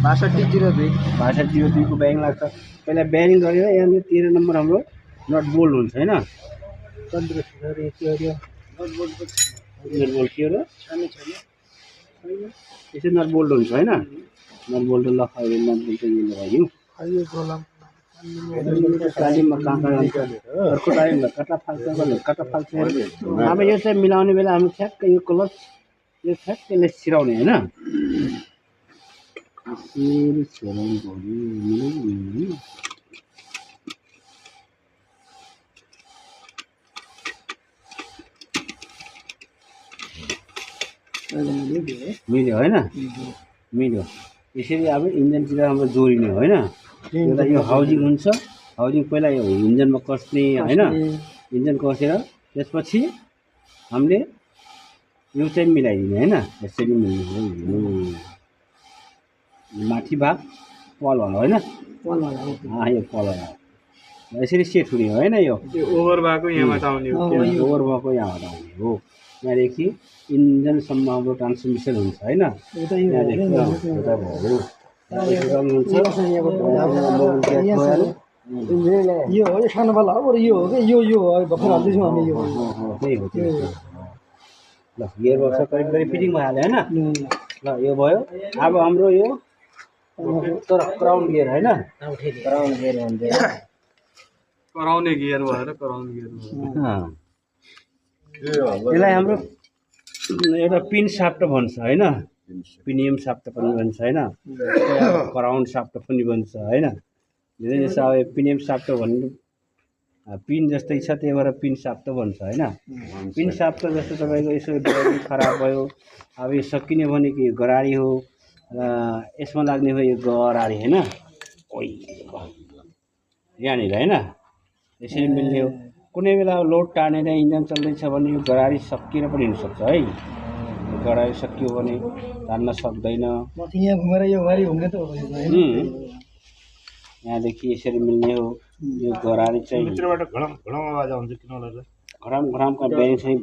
6202 6202 को बेरिङ लाग्छ। पहिला बेरिङ गरेर यहाँनिर 13 नम्बर हाम्रो नट बोल्ट हुन्छ हैन। नट बोल्ट के हो र? यसै नट बोल्ट हुन्छ हैन। नट बोल्ट ल अहिले नट बोल्ट लगाइयो। तालिममा कहाँ जान्छ? अर्को तालिममा कता फाल्छ गर्ने? कता फाल्छ? अब यो चाहिँ मिलाउने बेला हामी ठ्याक्कै यो क्लच यो ठ्याक्कैले छिराउने हैन। यसरी छिराउनु पर्यो। मिल्यो हैन? मिल्यो। यसरी अब इन्जिनतिर हाम्रो जोडिने हो हैन। एउटा यो हाउजिङ हुन्छ। हाउजिङ पहिला यो इन्जिनमा कस्ने हैन। इन्जिन कसेर त्यसपछि हामीले यो चाहिँ मिलाइदिने हैन। यसरी मिल्ने हो। माथि भाग पल होला हैन? यो पल होला। यसरी सेट हुने हो हैन यो? ओभर भएको यहाँबाट आउने हो। ओभर भएको यहाँबाट आउने हो। यहाँदेखि इन्जिनसम्म हाम्रो ट्रान्समिसन हुन्छ हैन? यो हो यो सानो वाला हो यो हो के यो हो भर्खर हाल्दैछौँ हामी यो त्यही हो ल गियर बक्स करिब करिब फिटिङ भइहाल्यो हैन। ल यो भयो। अब हाम्रो यो क्राउन गियर हैन। क्राउन गियर भन्छ। कराउने गियर भएर कराउने गियर यसलाई हाम्रो एउटा पिन साफ्ट भन्छ हैन। पिनियम साफ्ट पनि भन्छ हैन। क्राउन साफ्ट पनि भन्छ हैन। जस्तो अब पिनियम साफ्ट भन्नु पिन जस्तै छ त्यही भएर पिन साफ्ट भन्छ हैन। पिन साफ्ट जस्तो तपाईँको यसो ड्राइभिङ खराब भयो अब यो सकिने भनेको यो गराडी हो र यसमा लाग्ने हो यो गराडी हैन। ओइ यहाँनिर हैन यसरी मिल्ने हो। कुनै बेला लोड टानेर इन्जिन चल्दैछ भने यो गराडी सकिएर पनि हुनसक्छ है। गराडी सकियो भने तान्न सक्दैन। यहाँ घुमेर यो वारी घुम्ने त हो यहाँदेखि यसरी मिल्ने हो। यो गराडी चाहिँ भित्रबाट घडम घडम आवाज आउँछ किन होला? घडम घडमका बेरिङ चाहिँ